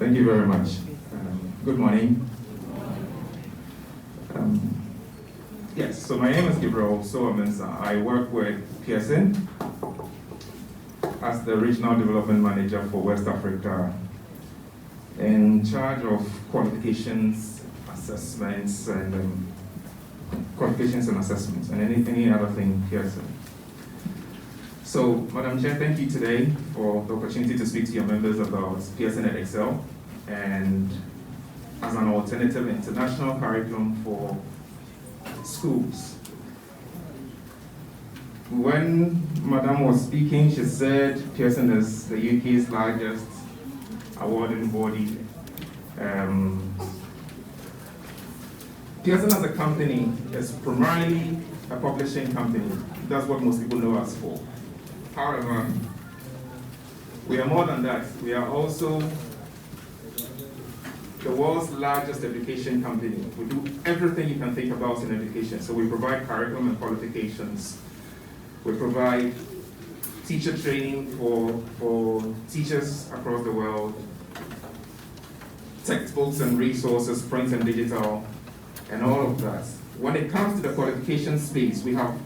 Thank you very much. Good morning. Yes, so my name is Gabriel, Sowah Mensah. I work with Pearson as the Regional Development Manager for West Africa, in charge of qualifications, assessments, and qualifications and assessments, and any other thing Pearson. So, Madam Chair, thank you today for the opportunity to speak to your members about Pearson Edexcel and as an alternative international curriculum for schools. When Madam was speaking, she said Pearson is the UK's largest awarding body. Pearson as a company is primarily a publishing company. That's what most people know us for. However, we are more than that. We are also the world's largest education company. We do everything you can think about in education. So we provide curriculum and qualifications. We provide teacher training for teachers across the world, textbooks and resources, print and digital, and all of that. When it comes to the qualification space, we have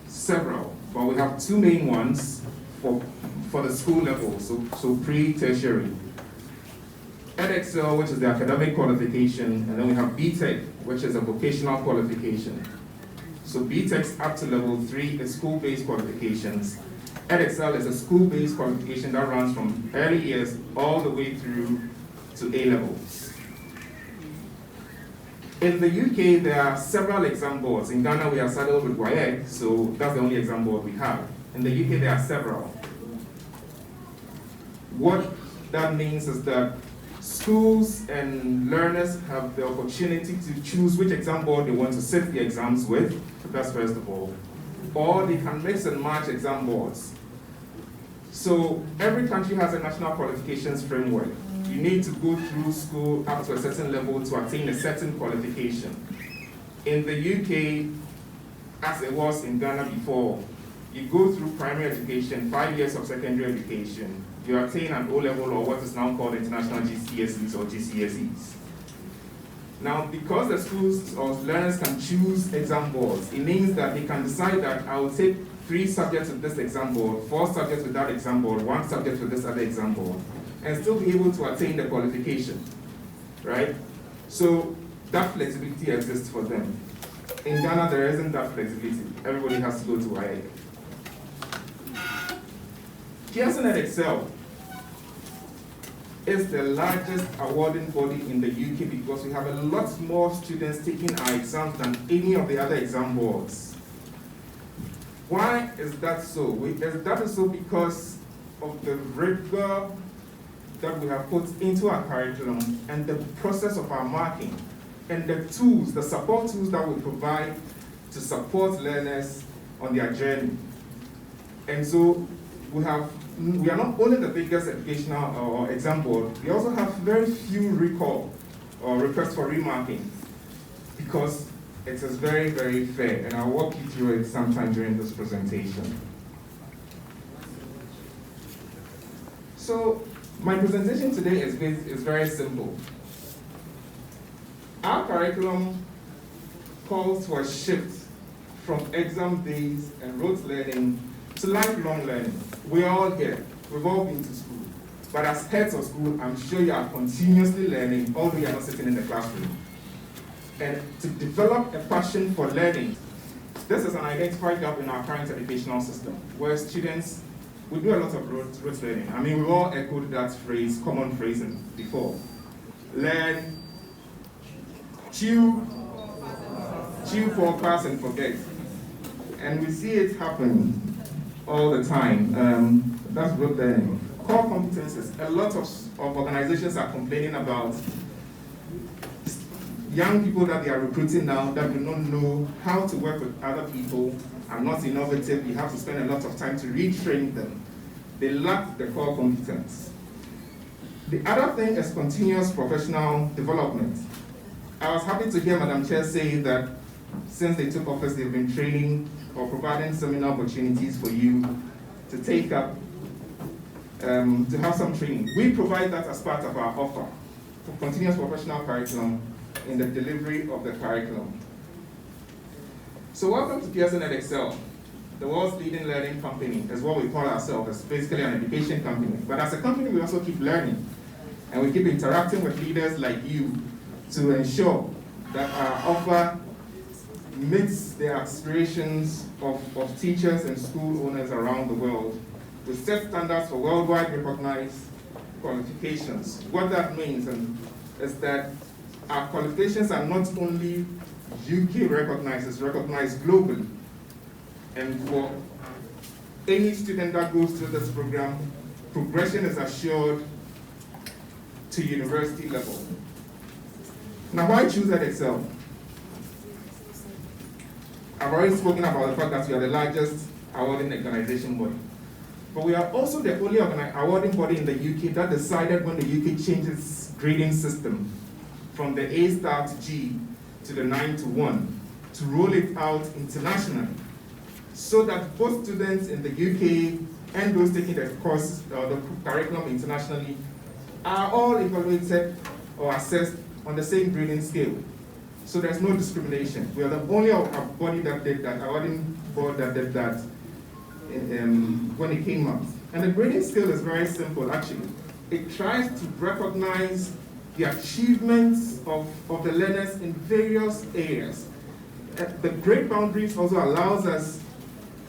several, but we have two main ones for the school level, so pre-tertiary. Edexcel, which is the academic qualification, and then we have BTEC, which is a vocational qualification. So BTEC's up to level 3 is school-based qualifications. Edexcel is a school-based qualification that runs from early years all the way through to A levels. In the UK, there are several exam boards. In Ghana, we are saddled with WAEC, so that's the only exam board we have. In the UK, there are several. What that means is that schools and learners have the opportunity to choose which exam board they want to sit the exams with, that's first of all, or they can mix and match exam boards. So every country has a national qualifications framework. You need to go through school up to a certain level to attain a certain qualification. In the UK, as it was in Ghana before, you go through primary education, 5 years of secondary education, you attain an O-level or what is now called international GCSEs or GCSEs. Now, because the schools or learners can choose exam boards, it means that they can decide that I will take 3 subjects with this exam board, 4 subjects with that exam board, 1 subject with this other exam board, and still be able to attain the qualification, right? So that flexibility exists for them. In Ghana, there isn't that flexibility. Everybody has to go to WAEC. Pearson Edexcel is the largest awarding body in the UK because we have a lot more students taking our exams than any of the other exam boards. Why is that so? That is so because of the rigor that we have put into our curriculum and the process of our marking and the tools, the support tools that we provide to support learners on their journey. And so we are not only the biggest educational or exam board, we also have very few recall or requests for remarking because it is very, very fair, and I'll walk you through it sometime during this presentation. So my presentation today is very simple. Our curriculum calls for a shift from exam-based and rote learning to lifelong learning. We're all here. We've all been to school. But as heads of school, I'm sure you are continuously learning, although you are not sitting in the classroom. And to develop a passion for learning, this is an identified gap in our current educational system, where students, we do a lot of rote learning. I mean, we've all echoed that phrase, common phrase before. Learn, chew, focus, and forget. And we see it happen all the time. That's rote learning. Core competencies. A lot of organizations are complaining about young people that they are recruiting now that do not know how to work with other people, are not innovative. You have to spend a lot of time to retrain them. They lack the core competence. The other thing is continuous professional development. I was happy to hear Madam Chair say that since they took office, they've been training or providing seminar opportunities for you to take up to have some training. We provide that as part of our offer for continuous professional curriculum in the delivery of the curriculum. So welcome to Pearson Edexcel, the world's leading learning company, is what we call ourselves. It's basically an education company. But as a company, we also keep learning. And we keep interacting with leaders like you to ensure that our offer meets the aspirations of teachers and school owners around the world. We set standards for worldwide recognized qualifications. What that means is that our qualifications are not only UK recognized, it's recognized globally. And for any student that goes through this program, progression is assured to university level. Now, why choose Edexcel? I've already spoken about the fact that we are the largest awarding organization body. But we are also the only awarding body in the UK that decided when the UK changed its grading system from the A star to G to the 9 to 1 to roll it out internationally, so that both students in the UK and those taking the course, the curriculum internationally, are all evaluated or assessed on the same grading scale. So there's no discrimination. We are the only body that did that, awarding board that did that when it came out. And the grading scale is very simple, actually. It tries to recognize the achievements of the learners in various areas. The grade boundaries also allows us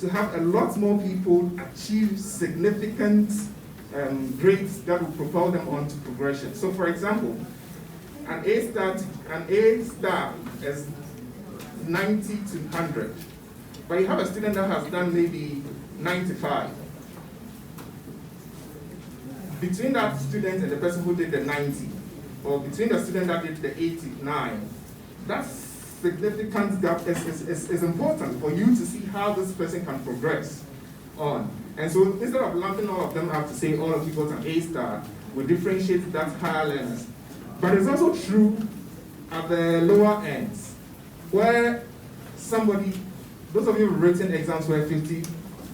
to have a lot more people achieve significant grades that will propel them on to progression. So for example, an A star is 90 to 100. But you have a student that has done maybe 95. Between that student and the person who did the 90, or between the student that did the 89, that significant gap is important for you to see how this person can progress on. And so instead of lumping all of them up to say all of you got an A star, we differentiate that higher learners. But it's also true at the lower ends, where somebody, those of you who've written exams where 50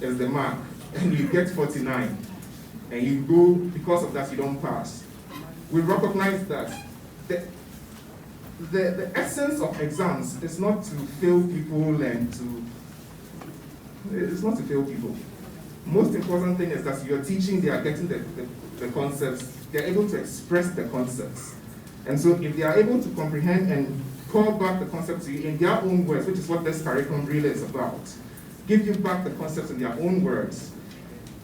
is the mark, and you get 49, and you go, because of that, you don't pass. We recognize that the essence of exams is not to fail people it's not to fail people. Most important thing is that you're teaching, they are getting the concepts, they're able to express the concepts. And so if they are able to comprehend and call back the concept to you in their own words, which is what this curriculum really is about, give you back the concepts in their own words,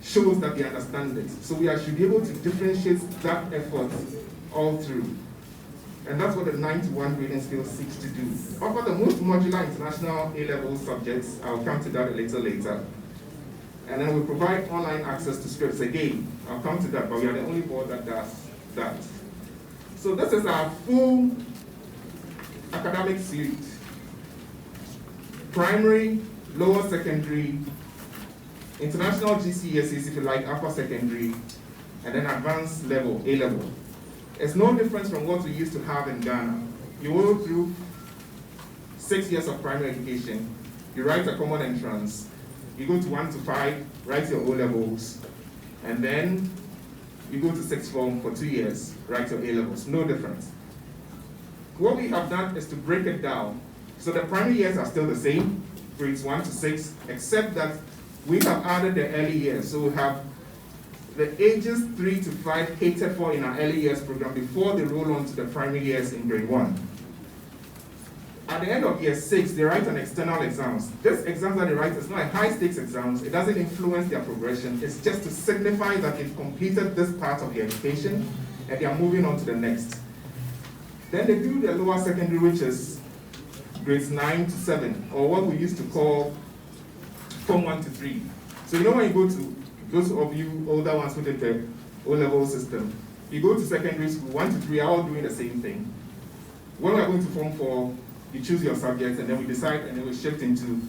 shows that they understand it. So we should be able to differentiate that effort all through. And that's what the 9 to 1 grading scale seeks to do. Offer the most modular international A-level subjects. I'll come to that a little later. And then we provide online access to scripts. Again, I'll come to that, but we are the only board that does that. So this is our full academic suite. Primary, lower secondary, international GCSEs, if you like, upper secondary, and then advanced level, A-level. It's no difference from what we used to have in Ghana. You go through 6 years of primary education, you write a common entrance, you go to 1 to 5, write your O-levels, and then you go to 6th form for 2 years, write your A-levels, no difference. What we have done is to break it down. So the primary years are still the same, grades 1 to 6, except that we have added the early years. So we have the ages 3 to 5 catered for in our early years program before they roll on to the primary years in grade 1. At the end of year 6, they write an external exams. This exam that they write is not a high stakes exams. It doesn't influence their progression. It's just to signify that they've completed this part of their education and they are moving on to the next. Then they do the lower secondary, which is grades 9 to 7, or what we used to call Form 1 to 3. So you know when you go to, those of you older ones who did the O-level system, you go to secondary school, 1 to 3 are all doing the same thing. When we are going to Form 4, you choose your subjects, and then we decide, and then we shift into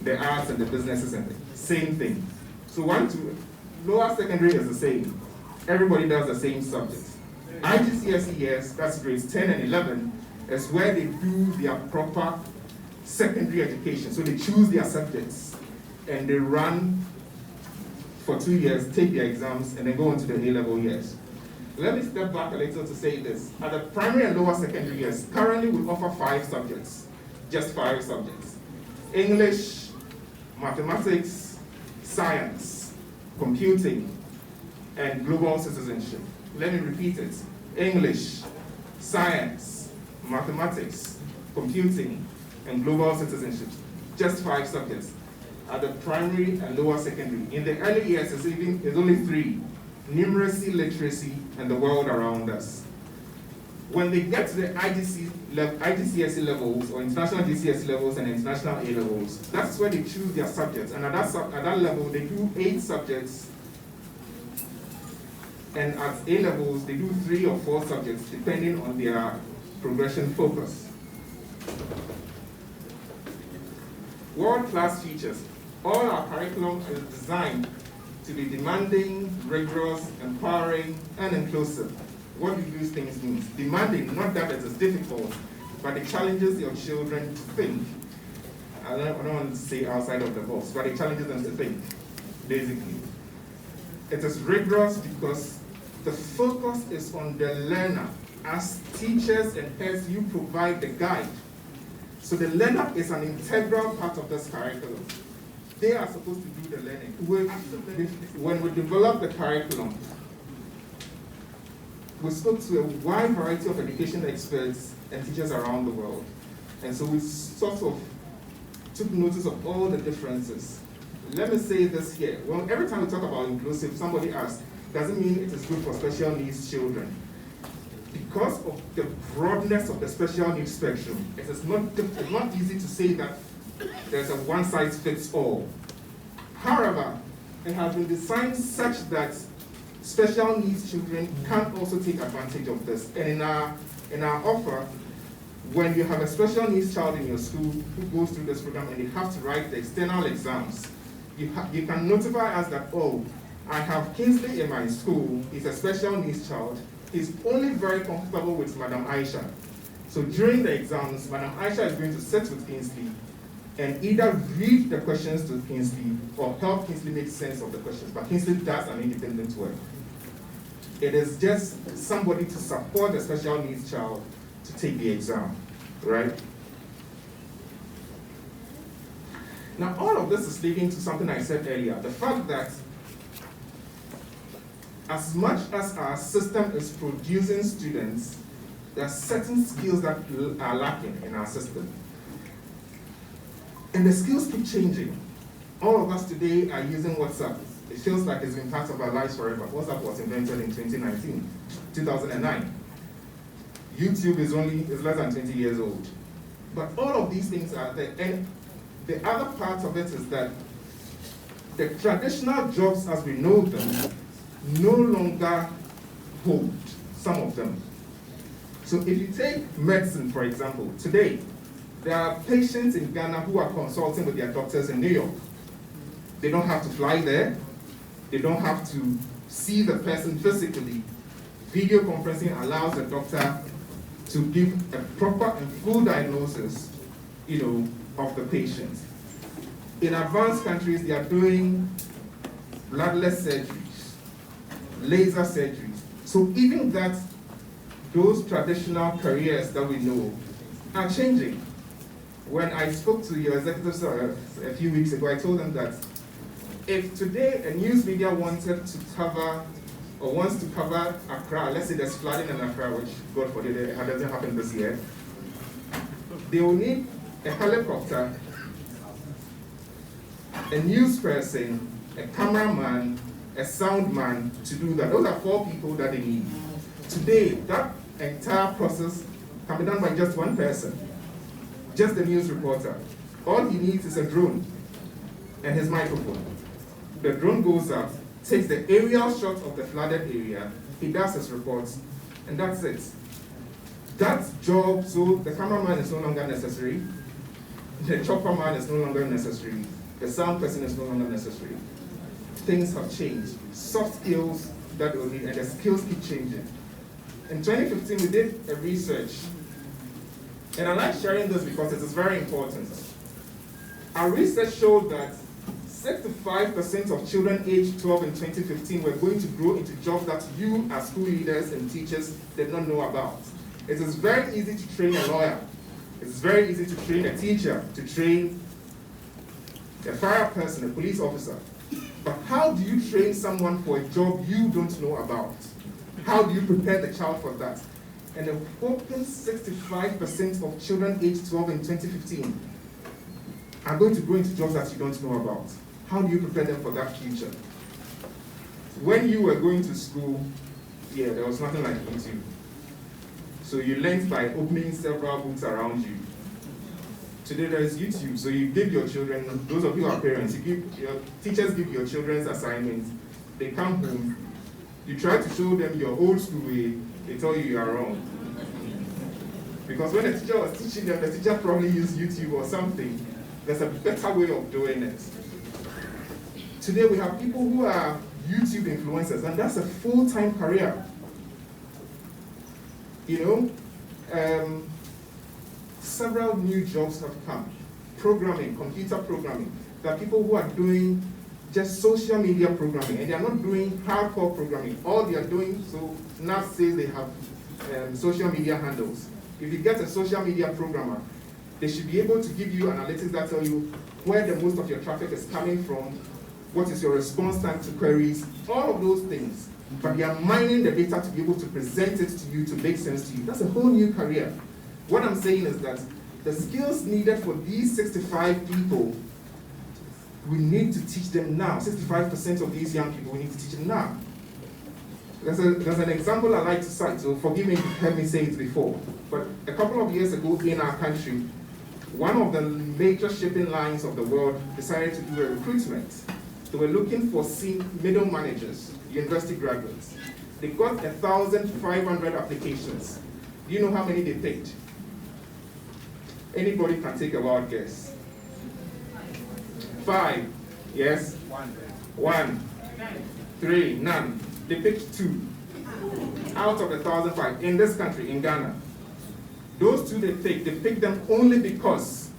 the arts and the businesses and the same thing. So 1 to lower secondary is the same. Everybody does the same subjects. IGCSE years, that's grades 10 and 11, is where they do their proper secondary education. So they choose their subjects, and they run for 2 years, take their exams, and then go into the A-level years. Let me step back a little to say this. At the primary and lower secondary years, currently we offer 5 subjects, just 5 subjects. English, mathematics, science, computing, and global citizenship. Let me repeat it. English, science, mathematics, computing, and global citizenship. Just 5 subjects at the primary and lower secondary. In the early years, it's only 3. Numeracy, literacy, and the world around us. When they get to the IGCSE levels, or international GCSE levels and international A levels, that's where they choose their subjects. And at that level, they do 8 subjects. And at A levels, they do 3 or 4 subjects, depending on their progression focus. World-class features. All our curriculum is designed to be demanding, rigorous, empowering, and inclusive. What do these things mean? Demanding, not that it is difficult, but it challenges your children to think. I don't want to say outside of the box, but it challenges them to think, basically. It is rigorous because the focus is on the learner. As teachers and heads, you provide the guide. So the learner is an integral part of this curriculum. They are supposed to do the learning. When we develop the curriculum, we spoke to a wide variety of education experts and teachers around the world. And so we sort of took notice of all the differences. Let me say this here. Well, every time we talk about inclusive, somebody asks, doesn't mean it is good for special needs children. Because of the broadness of the special needs spectrum, it's not easy to say that there's a one-size-fits-all. However, it has been designed such that special needs children can also take advantage of this. And in our offer, when you have a special needs child in your school who goes through this program and they have to write the external exams, you can notify us that, oh, I have Kingsley in my school, he's a special needs child, he's only very comfortable with Madam Aisha. So during the exams, Madam Aisha is going to sit with Kingsley and either read the questions to Kingsley or help Kingsley make sense of the questions. But Kingsley does an independent work. It is just somebody to support the special needs child to take the exam, right? Now, all of this is leading to something I said earlier, the fact that as much as our system is producing students, there are certain skills that are lacking in our system. And the skills keep changing. All of us today are using WhatsApp. It feels like it's been part of our lives forever. WhatsApp was invented in 2009. YouTube is less than 20 years old. But all of these things are there. And the other part of it is that the traditional jobs as we know them no longer hold, some of them. So if you take medicine, for example, today, there are patients in Ghana who are consulting with their doctors in New York. They don't have to fly there. They don't have to see the person physically. Video conferencing allows the doctor to give a proper and full diagnosis, of the patient. In advanced countries, they are doing bloodless surgeries, laser surgeries. So even those traditional careers that we know are changing. When I spoke to your executives a few weeks ago, I told them that if today a news media wants to cover Accra, let's say there's flooding in Accra, which God forbid it doesn't happen this year, they will need a helicopter, a news person, a cameraman, a sound man to do that. Those are 4 people that they need. Today, that entire process can be done by just one person, just the news reporter. All he needs is a drone and his microphone. The drone goes up, takes the aerial shot of the flooded area, he does his reports, and that's it. That job, so the cameraman is no longer necessary, the chopper man is no longer necessary, the sound person is no longer necessary. Things have changed. Soft skills that we need, and the skills keep changing. In 2015, we did a research, and I like sharing this because it is very important. Our research showed that 65% of children aged 12 in 2015 were going to grow into jobs that you as school leaders and teachers did not know about. It is very easy to train a lawyer. It's very easy to train a teacher, to train a fire person, a police officer. But how do you train someone for a job you don't know about? How do you prepare the child for that? And a whopping 65% of children aged 12 in 2015 are going to go into jobs that you don't know about. How do you prepare them for that future? When you were going to school, there was nothing like YouTube. So you learned by opening several books around you. Today there is YouTube, so you give your children, those of you who are parents, your teachers give your children's assignments. They come home, you try to show them your old school way, they tell you are wrong. Because when the teacher was teaching them, the teacher probably used YouTube or something. There's a better way of doing it. Today we have people who are YouTube influencers, and that's a full-time career. Several new jobs have come. Programming, computer programming. There are people who are doing just social media programming, and they are not doing hardcore programming. All they are doing, so NACCA says they have social media handles. If you get a social media programmer, they should be able to give you analytics that tell you where the most of your traffic is coming from, what is your response time to queries, all of those things. But they are mining the data to be able to present it to you to make sense to you. That's a whole new career. What I'm saying is that the skills needed for these 65 people, we need to teach them now. 65% of these young people, we need to teach them now. There's an example I like to cite, so forgive me if you've heard me say it before. But a couple of years ago in our country, one of the major shipping lines of the world decided to do a recruitment. They were looking for middle managers, university graduates. They got 1,500 applications. Do you know how many they picked? Anybody can take a wild guess. 5. Yes? 1. 3. None. They picked 2. Out of the 1,005 in this country, in Ghana. Those 2 they picked them only because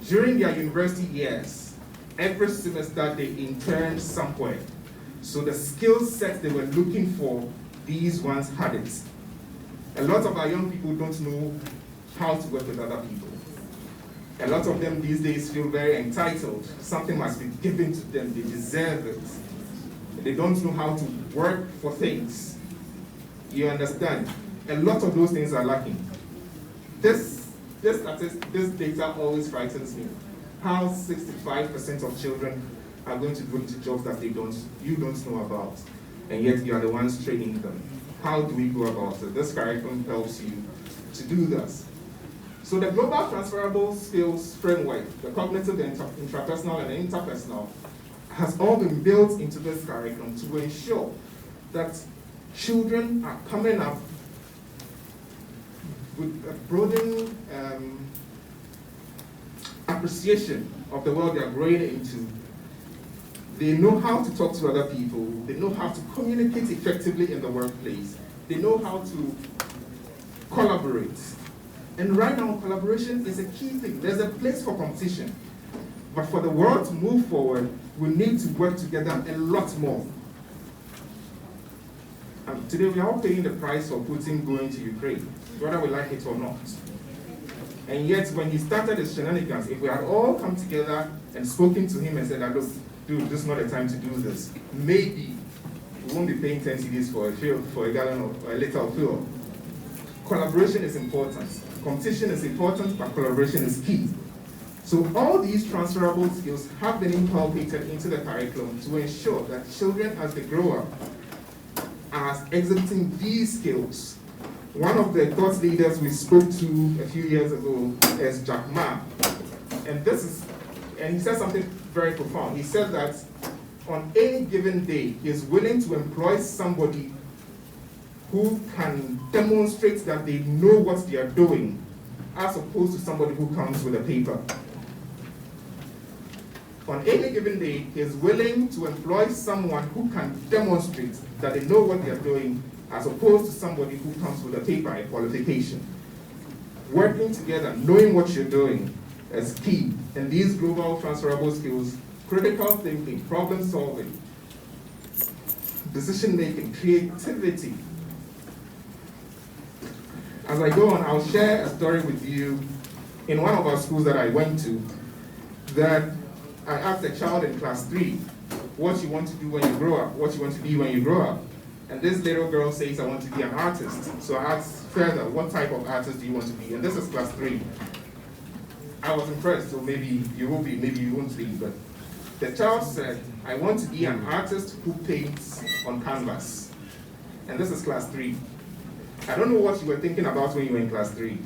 during their university years, every semester they interned somewhere. So the skill set they were looking for, these ones had it. A lot of our young people don't know how to work with other people. A lot of them these days feel very entitled. Something must be given to them, they deserve it. They don't know how to work for things. You understand? A lot of those things are lacking. This data always frightens me. How 65% of children are going to go into jobs that you don't know about, and yet you are the ones training them. How do we go about it? This curriculum helps you to do this. So the Global Transferable Skills Framework, the cognitive, the intrapersonal, and the interpersonal, has all been built into this curriculum to ensure that children are coming up with a broadened appreciation of the world they are growing into. They know how to talk to other people. They know how to communicate effectively in the workplace. They know how to collaborate. And right now, collaboration is a key thing. There's a place for competition. But for the world to move forward, we need to work together a lot more. Today, we are all paying the price for Putin going to Ukraine, whether we like it or not. And yet, when he started his shenanigans, if we had all come together and spoken to him and said, look, dude, this is not the time to do this, maybe we won't be paying 10 cedis for a gallon or a liter of fuel. Collaboration is important. Competition is important, but collaboration is key. So all these transferable skills have been inculcated into the curriculum to ensure that children, as they grow up, are exhibiting these skills. One of the thought leaders we spoke to a few years ago is Jack Ma. And he said something very profound. He said that on any given day, he is willing to employ somebody who can demonstrate that they know what they are doing, as opposed to somebody who comes with a paper. On any given day, he is willing to employ someone who can demonstrate that they know what they are doing, as opposed to somebody who comes with a paper, a qualification. Working together, knowing what you're doing is key, and these global transferable skills critical thinking, problem solving, decision making, creativity. As I go on, I'll share a story with you in one of our schools that I went to, that I asked a child in class 3 what you want to do when you grow up, what you want to be when you grow up. And this little girl says, I want to be an artist. So I asked further, what type of artist do you want to be? And this is class 3. I was impressed, so maybe you will be, maybe you won't be, but the child said, I want to be an artist who paints on canvas. And this is class 3. I don't know what you were thinking about when you were in class 3.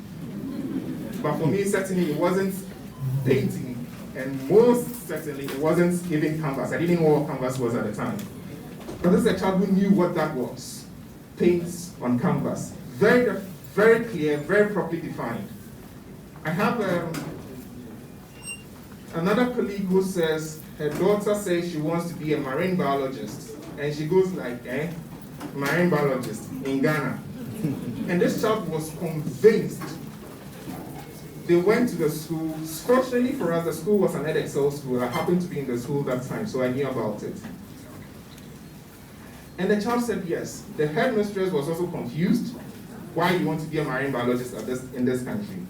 But for me, certainly it wasn't painting, and most certainly it wasn't even canvas. I didn't know what canvas was at the time. But this is a child who knew what that was. Paints on canvas. Very, very clear, very properly defined. I have another colleague who says her daughter says she wants to be a marine biologist. And she goes like, marine biologist in Ghana. And this child was convinced. They went to the school. Fortunately for us, the school was an Edexcel school. I happened to be in the school that time, so I knew about it. And the child said yes. The headmistress was also confused. Why you want to be a marine biologist in this country?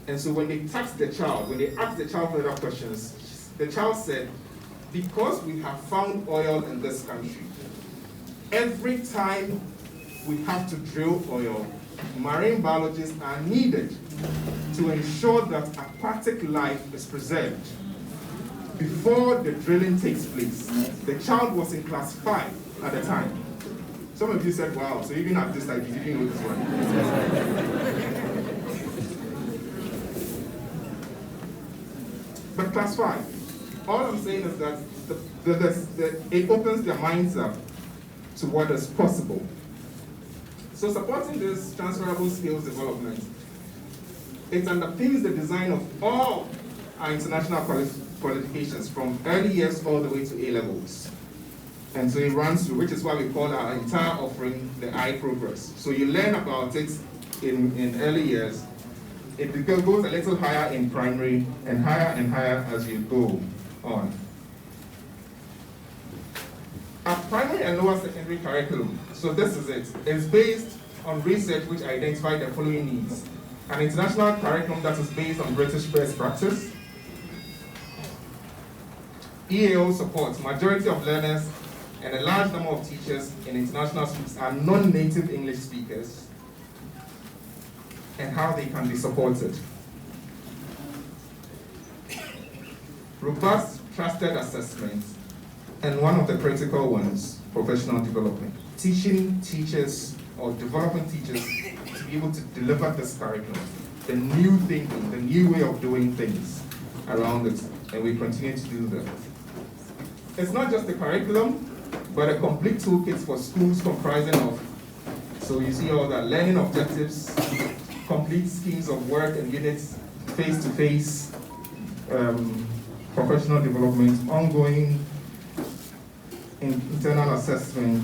And so when they tasked the child, when they asked the child further questions, the child said, because we have found oil in this country, every time we have to drill oil, marine biologists are needed to ensure that aquatic life is preserved before the drilling takes place. The child was in class 5 at the time. Some of you said, wow, so even at this time, you didn't know this one. But class 5, all I'm saying is that it opens their minds up to what is possible. So supporting this transferable skills development, it underpins the design of all our international qualifications from early years all the way to A-levels. And so it runs through, which is why we call our entire offering the I-Progress. So you learn about it in early years. It goes a little higher in primary and higher as you go on. Our primary and lower secondary curriculum, so this is it. It's based on research which identified the following needs. An international curriculum that is based on British best practice. EAO support. Majority of learners and a large number of teachers in international schools are non-native English speakers, and how they can be supported. Robust, trusted assessments. And one of the critical ones, professional development. Teaching teachers or developing teachers to be able to deliver this curriculum, the new thinking, the new way of doing things around it, and we continue to do that. It's not just the curriculum, but a complete toolkit for schools comprising of, so you see all that, learning objectives, complete schemes of work and units, face-to-face, professional development, ongoing internal assessment,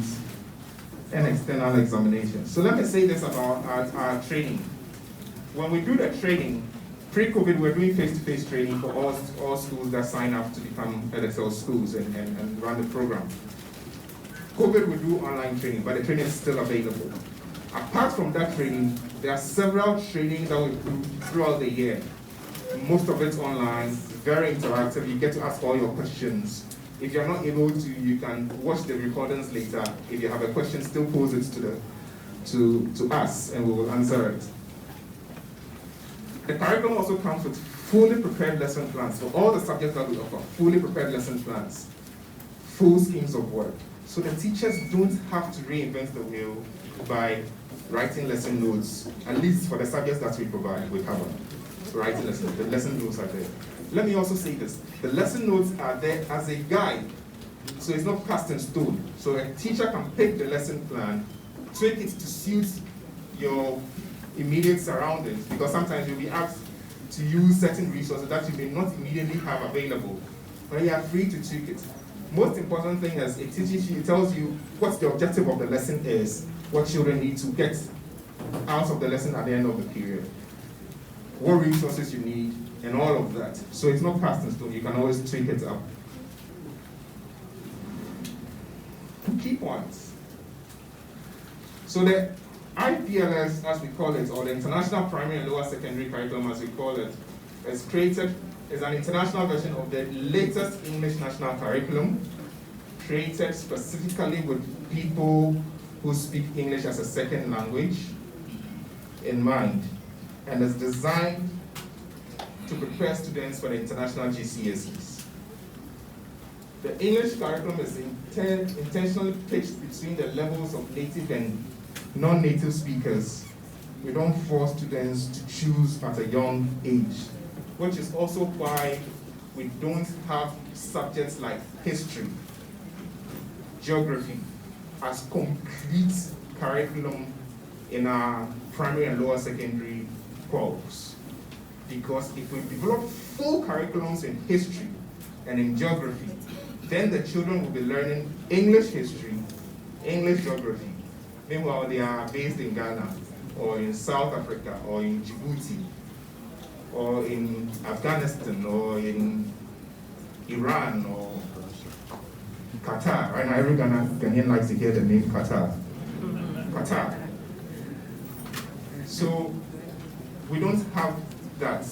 and external examination. So let me say this about our training. When we do the training, pre-COVID, we're doing face-to-face training for all schools that sign up to become Edexcel schools and run the program. COVID, we do online training, but the training is still available. Apart from that training, there are several trainings that we do throughout the year. Most of it's online, very interactive. You get to ask all your questions. If you're not able to, you can watch the recordings later. If you have a question, still pose it to us, and we will answer it. The curriculum also comes with fully prepared lesson plans for all the subjects that we offer. Fully prepared lesson plans, full schemes of work. So the teachers don't have to reinvent the wheel by writing lesson notes, at least for the subjects that we provide, we cover. Writing lessons, the lesson notes are there. Let me also say this, the lesson notes are there as a guide, so it's not cast in stone. So a teacher can pick the lesson plan, tweak it to suit your immediate surroundings, because sometimes you'll be asked to use certain resources that you may not immediately have available, but you are free to tweak it. Most important thing is it teaches you, it tells you what the objective of the lesson is, what children need to get out of the lesson at the end of the period, what resources you need, and all of that. So it's not cast in stone, you can always tweak it up key points. So the IPLS, as we call it, or the International Primary and Lower Secondary Curriculum, as we call it, is an international version of the latest English National Curriculum, created specifically with people who speak English as a second language in mind, and is designed to prepare students for the international GCSEs. The English curriculum is intentionally pitched between the levels of native and non-native speakers. We don't force students to choose at a young age, which is also why we don't have subjects like history, geography as complete curriculum in our primary and lower secondary course. Because if we develop full curriculums in history and in geography, then the children will be learning English history, English geography. Meanwhile, they are based in Ghana, or in South Africa, or in Djibouti, or in Afghanistan, or in Iran, or Qatar. Right now, every Ghanaian likes to hear the name Qatar. Qatar. So, we don't have that.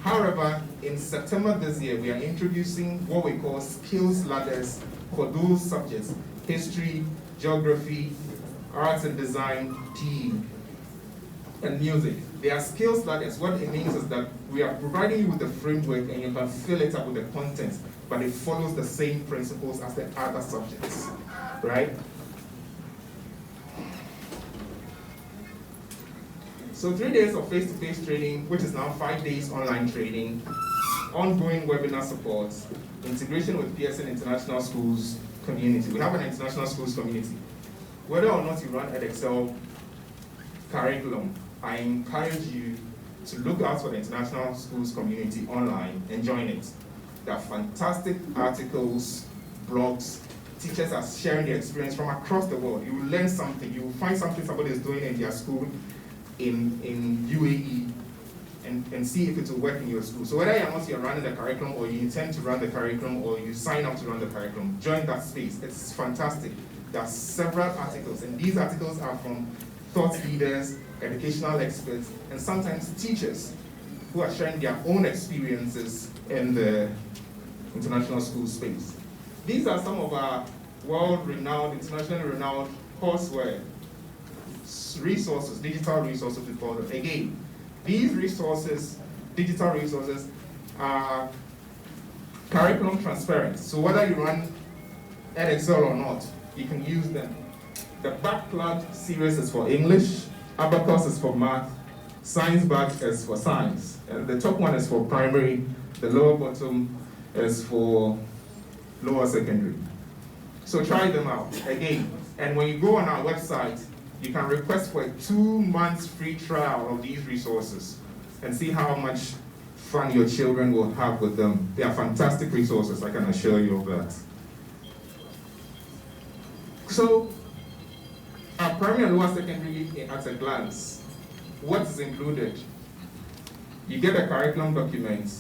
However, in September this year, we are introducing what we call skills ladders for those subjects: history, geography, arts and design, PE, and music. They are skills ladders. What it means is that we are providing you with the framework and you can fill it up with the content, but it follows the same principles as the other subjects, right? So 3 days of face-to-face training, which is now 5 days online training, ongoing webinar support, integration with Pearson International Schools community. We have an international schools community. Whether or not you run Edexcel curriculum, I encourage you to look out for the international schools community online and join it. There are fantastic articles, blogs, teachers are sharing their experience from across the world. You will learn something, you will find something somebody is doing in their school in UAE and see if it will work in your school. So whether you're running the curriculum or you intend to run the curriculum or you sign up to run the curriculum, join that space. It's fantastic. There are several articles, and these articles are from thought leaders, educational experts, and sometimes teachers who are sharing their own experiences in the international school space. These are some of our world-renowned, internationally renowned courseware resources, digital resources we call them. Again, these resources, digital resources, are curriculum transparent. So whether you run Edexcel or not, you can use them. The Backplug series is for English, Abacus is for math, Science Back is for science. And the top one is for primary, the lower bottom is for lower secondary. So try them out, again. And when you go on our website, you can request for a 2 months free trial of these resources and see how much fun your children will have with them. They are fantastic resources, I can assure you of that. So, our primary and lower secondary at a glance. What is included? You get a curriculum document,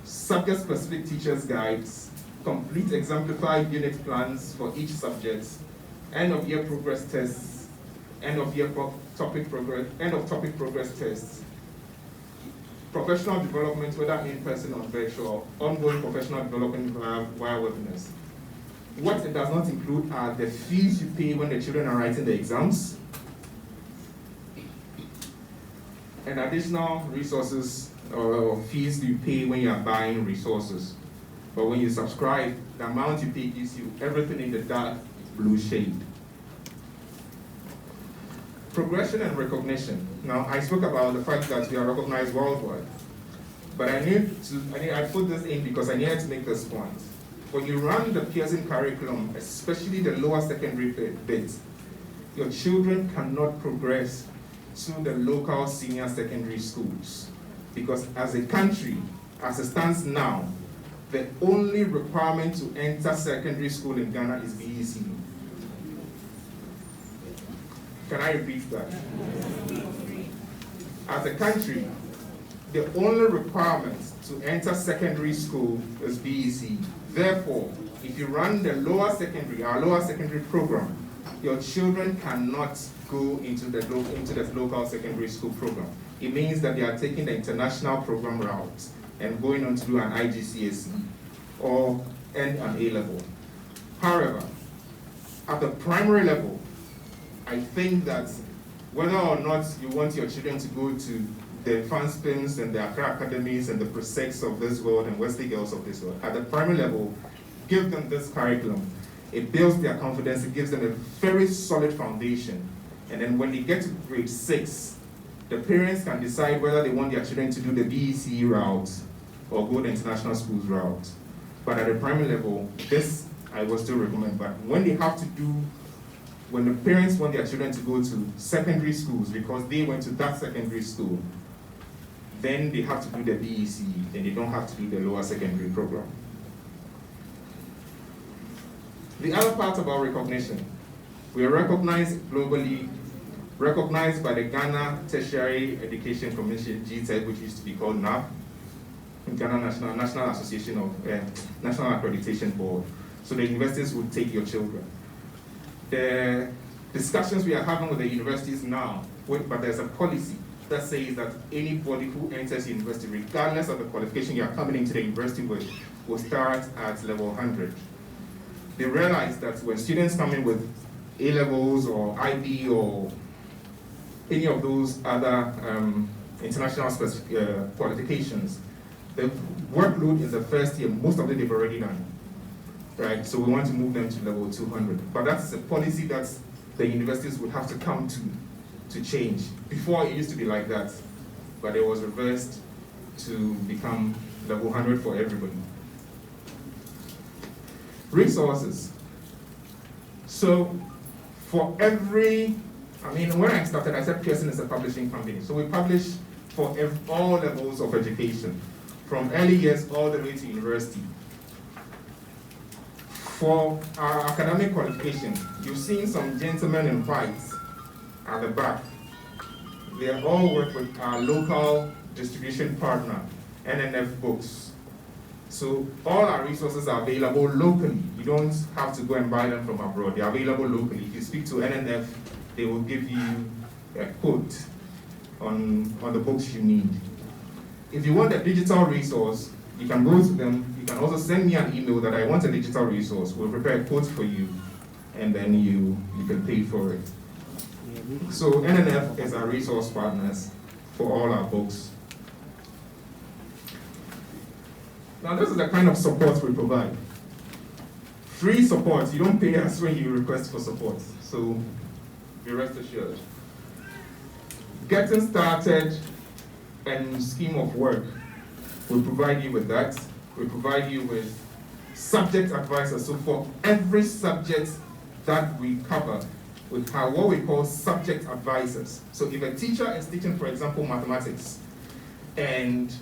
subject-specific teacher's guides, complete exemplified unit plans for each subject, end-of-year progress tests, end-of-year topic progress tests, professional development, whether in person or virtual, ongoing professional development via webinars. What it does not include are the fees you pay when the children are writing the exams, and additional resources or fees you pay when you are buying resources. But when you subscribe, the amount you pay gives you everything in the dark blue shade. Progression and recognition. Now, I spoke about the fact that we are recognized worldwide, but I put this in because I needed to make this point. When you run the Pearson curriculum, especially the lower secondary bit, your children cannot progress to the local senior secondary schools. Because as a country, as it stands now, the only requirement to enter secondary school in Ghana is BEC. Can I repeat that? As a country, the only requirement to enter secondary school is BEC. Therefore, If you run the lower secondary, our lower secondary program, your children cannot go into the local secondary school program. It means that they are taking the international program route and going on to do an IGCSE or an A level. However, at the primary level, I think that whether or not you want your children to go to the Fanspins and the Accra Academies and the Prosec's of this world and Wesley Girls of this world, at the primary level, give them this curriculum. It builds their confidence, it gives them a very solid foundation. And then when they get to grade 6, the parents can decide whether they want their children to do the BECE route or go the international schools route. But at the primary level, this I will still recommend. But when they have to do, when the parents want their children to go to secondary schools because they went to that secondary school, then they have to do the BECE and they don't have to do the lower secondary program. The other part about recognition, we are recognized globally, recognized by the Ghana Tertiary Education Commission, GTEC, which used to be called NAP, Ghana National Association of National Accreditation Board. So the universities would take your children. The discussions we are having with the universities now, but there's a policy that says that anybody who enters university, regardless of the qualification you are coming into the university with, will start at level 100. They realize that when students come in with A-levels or IB or any of those other international qualifications, the workload in the first year, most of it they've already done, right? So we want to move them to level 200. But that's a policy that the universities would have to come to change. Before it used to be like that, but it was reversed to become level 100 for everybody. Resources. So for every, when I started, I said Pearson is a publishing company. So we publish for all levels of education, from early years all the way to university. For our academic qualifications, you've seen some gentlemen in white at the back. They all work with our local distribution partner, NNF Books. So all our resources are available locally. You don't have to go and buy them from abroad. They're available locally. If you speak to NNF, they will give you a quote on the books you need. If you want a digital resource, you can go to them. You can also send me an email that I want a digital resource. We'll prepare a quote for you, and then you can pay for it. So NNF is our resource partners for all our books. Now this is the kind of support we provide. Free support. You don't pay us when you request for support. So be rest assured. Getting started and scheme of work, we provide you with that. We provide you with subject advisors. So for every subject that we cover, we have what we call subject advisors. So if a teacher is teaching, for example, mathematics, and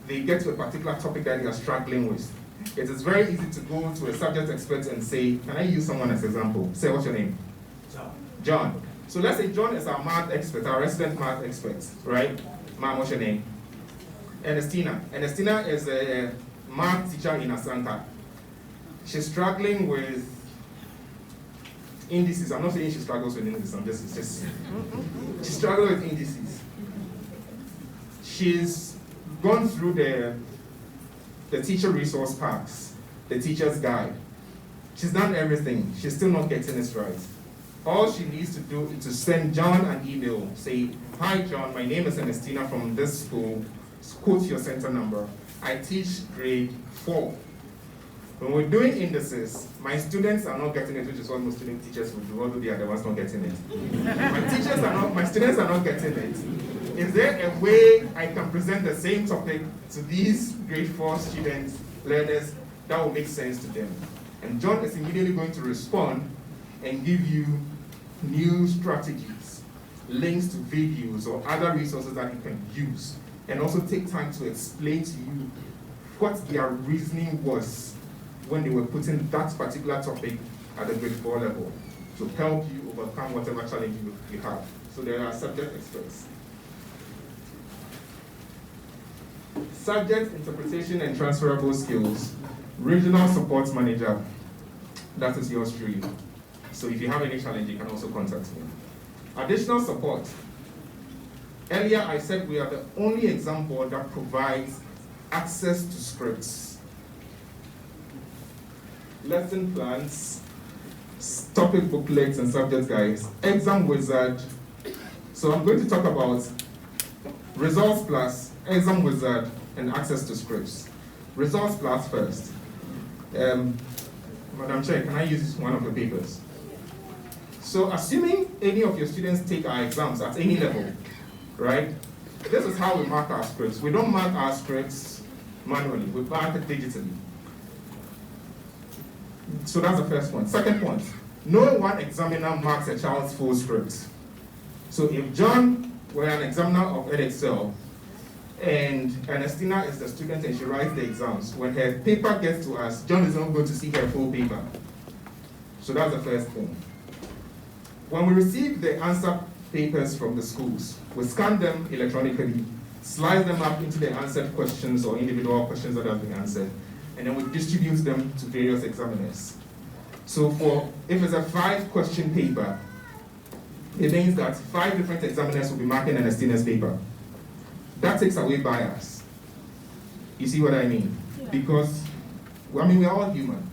they get to a particular topic that they are struggling with, it is very easy to go to a subject expert and say, can I use someone as example? Say, what's your name? John. So let's say John is our math expert, our resident math expert, right? Ma'am, what's your name? Ernestina. Ernestina is a math teacher in Asanta. She's struggling with indices. I'm not saying she struggles with indices, she struggles with indices. She's gone through the teacher resource packs, the teacher's guide. She's done everything. She's still not getting it right. All she needs to do is to send John an email, say, hi John, my name is Ernestina from this school, quote your center number. I teach grade 4. When we're doing indices, my students are not getting it, which is what most student teachers would do, although they are the ones not getting it. My students are not getting it. Is there a way I can present the same topic to these grade 4 students, learners, that will make sense to them? And John is immediately going to respond and give you new strategies, links to videos or other resources that you can use, and also take time to explain to you what their reasoning was when they were putting that particular topic at the grade 4 level to help you overcome whatever challenge you have. So there are subject experts. Subject interpretation and transferable skills, regional support manager. that is yours truly. So if you have any challenge, you can also contact me. Additional support. Earlier I said we are the only exam board that provides access to scripts, lesson plans, topic booklets and subject guides, exam wizard. So I'm going to talk about Results Plus, exam wizard, and access to scripts. Results Plus first. Madam Chair, can I use one of the papers? So assuming any of your students take our exams at any level, right? This is how we mark our scripts. We don't mark our scripts manually, we mark it digitally. So that's the first point. Second point, no one examiner marks a child's full script. So if John were an examiner of Edexcel, and Ernestina is the student and she writes the exams, when her paper gets to us, John is not going to see her full paper. So that's the first thing. When we receive the answer papers from the schools, we scan them electronically, slice them up into the answered questions or individual questions that have been answered, and then we distribute them to various examiners. So if it's a 5-question paper, it means that 5 different examiners will be marking Ernestina's paper. That takes away bias. You see what I mean? Yeah. Because, we're all human.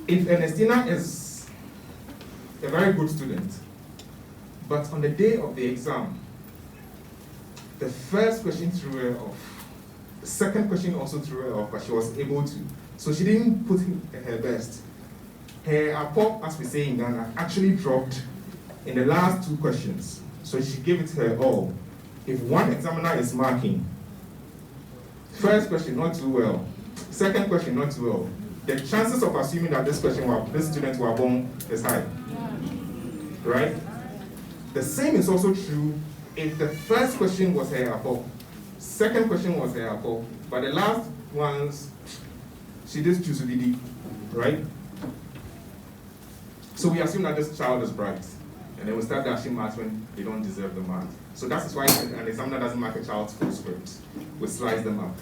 If Ernestina is a very good student, but on the day of the exam, the first question threw her off. The second question also threw her off, but she was able to. So she didn't put in her best. Her apport, as we say in Ghana, actually dropped in the last 2 questions. So she gave it her all. If one examiner is marking, first question not too well, second question not too well, the chances of assuming that this student were born is high, right? The same is also true if the first question was her apport, second question was her apport, but the last ones, she just choose DD, right? So we assume that this child is bright, and then we start dashing marks when they don't deserve the mark. So that's why an examiner doesn't mark a child's full script. We slice them up.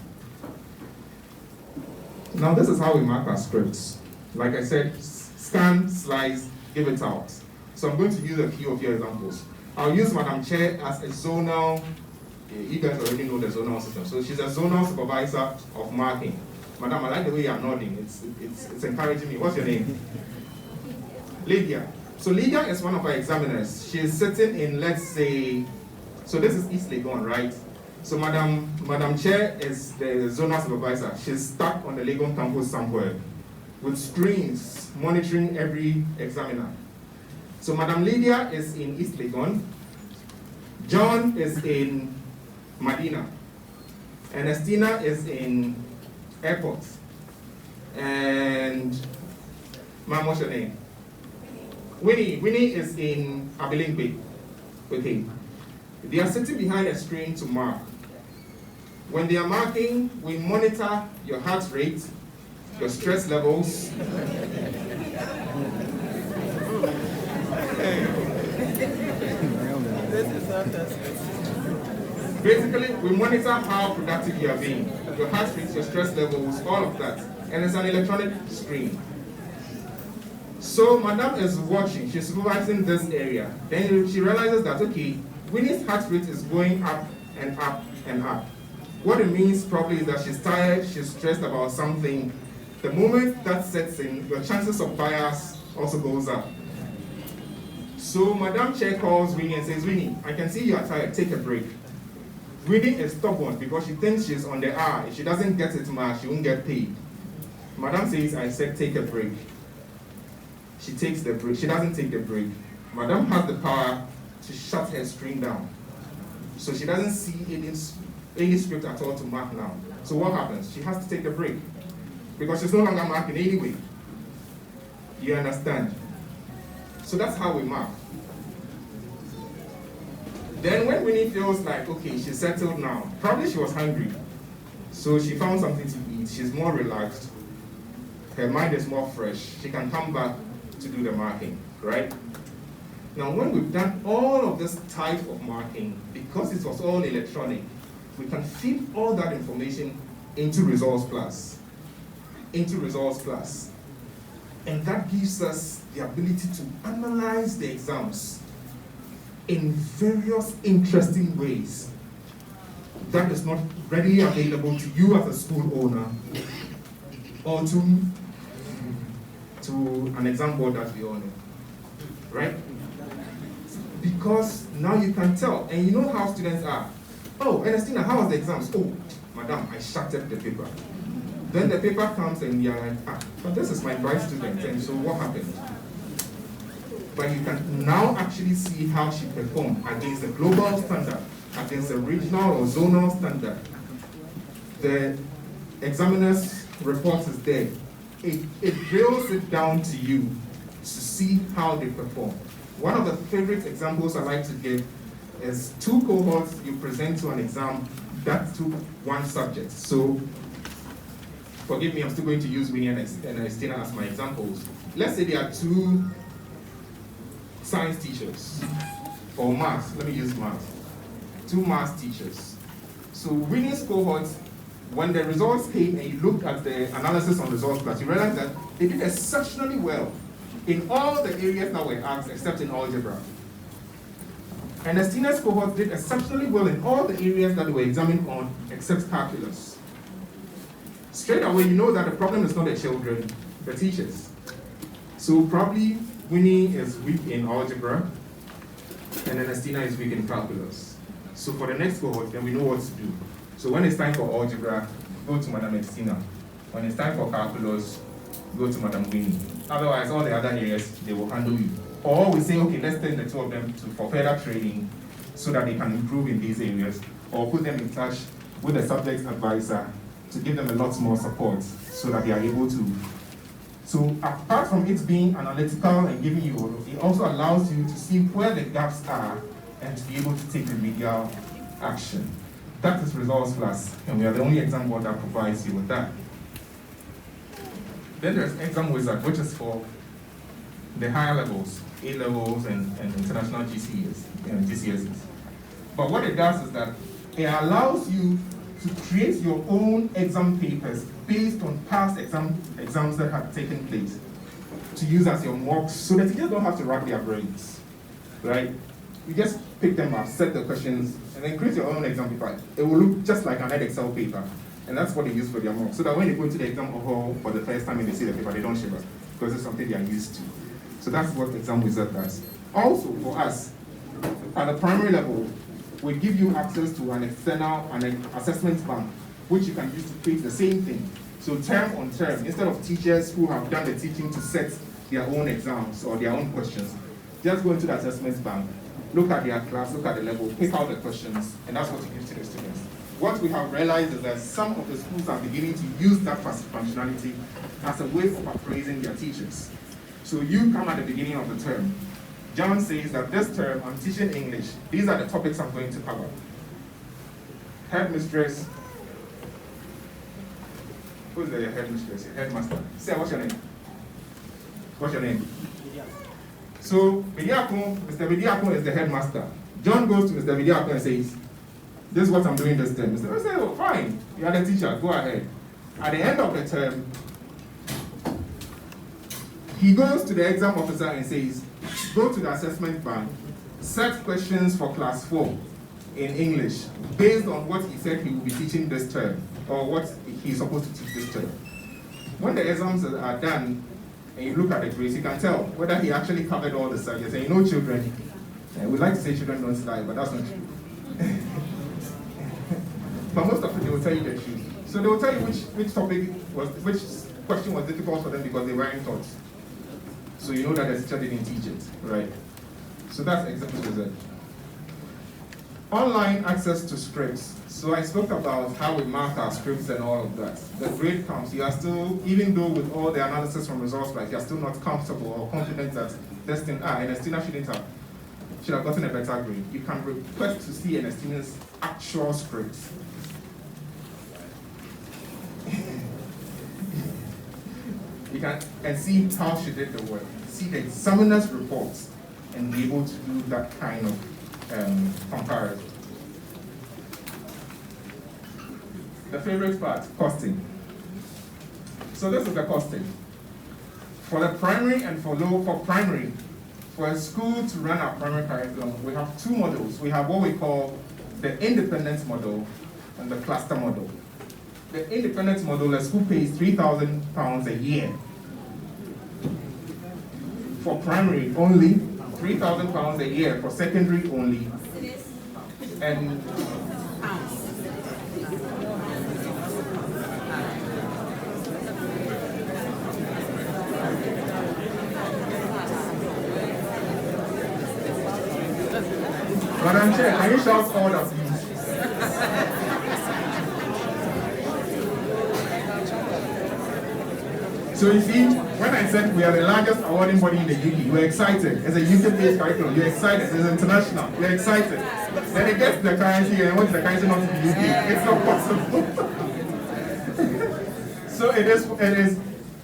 Now this is how we mark our scripts. Like I said, scan, slice, give it out. So I'm going to use a few of your examples. I'll use Madam Chair as a zonal, you guys already know the zonal system. So she's a zonal supervisor of marking. Madam, I like the way you're nodding. It's encouraging me. What's your name? Lydia. So Lydia is one of our examiners. She is sitting in, let's say, so this is East Legon, right? So Madam Chair is the zonal supervisor. She's stuck on the Legon campus somewhere with screens monitoring every examiner. So Madam Lydia is in East Legon. John is in Medina. Ernestina is in Airport. And Ma'am, what's your name? Winnie. Winnie is in Abilingbe. Okay. They are sitting behind a screen to mark. When they are marking, we monitor your heart rate, your stress levels. Basically, we monitor how productive you are being, your heart rate, your stress levels, all of that. And it's an electronic screen. So Madam is watching, she's supervising this area. Then she realizes that, okay, Winnie's heart rate is going up and up and up. What it means probably is that she's tired, she's stressed about something. The moment that sets in, your chances of bias also goes up. So Madam Chair calls Winnie and says, Winnie, I can see you are tired, take a break. Winnie is stubborn because she thinks she's on the hour. If she doesn't get it much, she won't get paid. Madam says, I said take a break. She takes the break. She doesn't take the break. Madam has the power to shut her screen down. So she doesn't see any script at all to mark now. So what happens? She has to take a break because she's no longer marking anyway. You understand? So that's how we mark. Then when Winnie feels like, okay, she's settled now, probably she was hungry. So she found something to eat. She's more relaxed. Her mind is more fresh. She can come back to do the marking, right? Now, when we've done all of this type of marking, because it was all electronic, we can feed all that information into Results Plus. And that gives us the ability to analyze the exams in various interesting ways that is not readily available to you as a school owner or to an exam board that we own, right? Because now you can tell, and you know how students are. Oh, Ernestina, how was the exams? Oh, madam, I shattered the paper. Then the paper comes and you're like, but this is my bright student, and so what happened? But you can now actually see how she performed against the global standard, against the regional or zonal standard. The examiner's report is there. It drills it down to you to see how they perform. One of the favorite examples I like to give is 2 cohorts you present to an exam that took one subject. So, forgive me, I'm still going to use Winnie and Estina as my examples. Let's say there are 2 science teachers, or maths, let me use maths. 2 maths teachers. So Winnie's cohort, when the results came and you looked at the analysis on results class, you realized that they did exceptionally well in all the areas that were asked except in algebra. And Estina's cohort did exceptionally well in all the areas that they were examined on except calculus. Straight away, you know that the problem is not the children, the teachers. So probably Winnie is weak in algebra, and then Estina is weak in calculus. So for the next cohort, then we know what to do. So when it's time for algebra, go to Madam Estina. When it's time for calculus, go to Madam Winnie. Otherwise, all the other areas, they will handle you. Or we say, okay, let's send the 2 of them for further training so that they can improve in these areas, or put them in touch with the subject advisor to give them a lot more support so that they are able to. So apart from it being analytical and giving you, it also allows you to see where the gaps are and to be able to take remedial action. That is Results Plus, and we are the only exam board that provides you with that. Then there's Exam Wizard, which is for the higher levels, A levels and international GCSEs. But what it does is that it allows you to create your own exam papers based on past exams that have taken place to use as your mocks, so that you just don't have to rack their brains, right? You just pick them up, set the questions, and then create your own exam paper. It will look just like an Edexcel paper, and that's what they use for their mocks, so that when they go to the exam hall for the first time and they see the paper, they don't shiver, because it's something they are used to. So that's what Exam Wizard does. Also, for us, at the primary level, we give you access to an external assessment bank, which you can use to create the same thing. So term on term, instead of teachers who have done the teaching to set their own exams or their own questions, just go into the assessment bank, look at their class, look at the level, pick out the questions, and that's what you give to the students. What we have realized is that some of the schools are beginning to use that functionality as a way of appraising their teachers. So you come at the beginning of the term. John says that this term, I'm teaching English. These are the topics I'm going to cover. Headmistress. Who's the headmistress? Headmaster. Say, what's your name? What's your name? So, Mr. Vidiakon is the headmaster. John goes to Mr. Vidiakon and says, this is what I'm doing this term. Mr. Vidiakon says, oh, fine. You are the teacher. Go ahead. At the end of the term, he goes to the exam officer and says, go to the assessment bank, set questions for class 4 in English based on what he said he will be teaching this term, or what he's supposed to teach this term. When the exams are done and you look at the grades, you can tell whether he actually covered all the subjects. And you know children, we like to say children don't lie, but that's not true. But most of them, they will tell you the truth. So they will tell you which question was difficult for them because they weren't taught. So you know that the teacher didn't teach it, right? So that's example result. Online access to scripts. So I spoke about how we mark our scripts and all of that. The grade counts. You are still, even though with all the analysis from results, like you are still not comfortable or confident that this thing, Ernestina should have gotten a better grade. You can request to see Ernestina's actual scripts. You can and see how she did the work. See the examiner's reports and be able to do that kind of comparison. The favorite part, costing. So this is the costing. For the primary and for primary, for a school to run our primary curriculum, we have two models. We have what we call the independence model and the cluster model. The independence model, a school pays £3,000 a year. For primary only, £3,000 a year. For secondary only. And Madam Chair, can you shout order, please? So you see, when I said we are the largest awarding body in the UK, we're excited. It's a UK-based curriculum. You're excited. It's international. You're excited. Then it gets to the currency, and what's the currency not to the UK? It's not possible. So it is.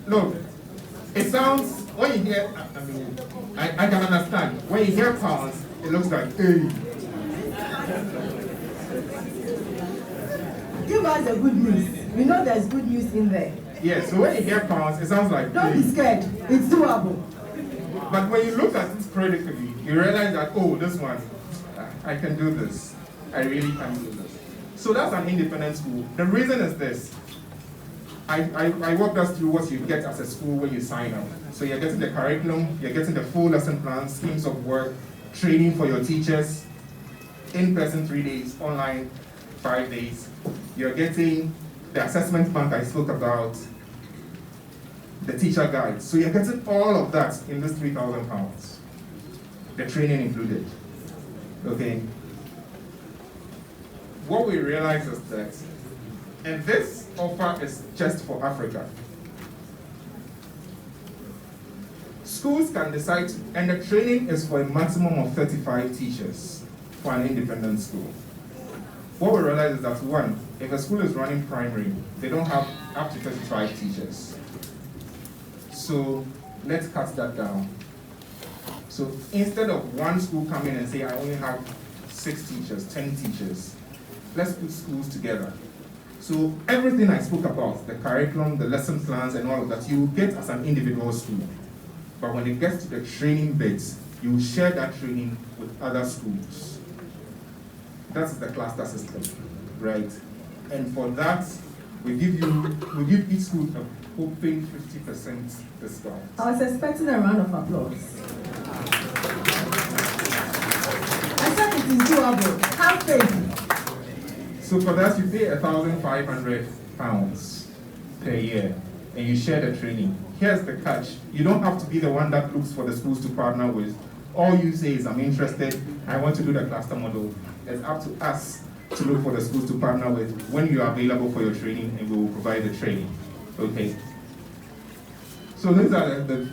Look, it sounds, when you hear, I can understand. When you hear pounds, it looks like, hey. Give us the good news. We know there's good news in there. Yeah, so when you hear pounds, it sounds like, don't be scared. It's doable. But when you look at it critically, you realize that, oh, this one, I can do this. I really can do this. So that's an independent school. The reason is this. I walked us through what you get as a school when you sign up. So you're getting the curriculum, you're getting the full lesson plan, schemes of work, training for your teachers, in-person 3 days, online 5 days. You're getting the assessment bank I spoke about, the teacher guide. So you're getting all of that in this £3,000. The training included. Okay. What we realize is that, and this offer is just for Africa. Schools can decide, and the training is for a maximum of 35 teachers for an independent school. What we realize is that, one, if a school is running primary, they don't have up to 35 teachers. So let's cut that down. So instead of one school coming and say, I only have 6 teachers, 10 teachers, let's put schools together. So everything I spoke about, the curriculum, the lesson plans, and all of that, you will get as an individual school. But when it gets to the training bits, you will share that training with other schools. That's the cluster system, right? And for that, we give each school a whopping 50% discount. I was expecting a round of applause. I said it is doable. Have faith. So for that, you pay £1,500 per year, and you share the training. Here's the catch. You don't have to be the one that looks for the schools to partner with. All you say is, I'm interested, I want to do the cluster model. It's up to us to look for the schools to partner with when you are available for your training, and we will provide the training. Okay? So these are the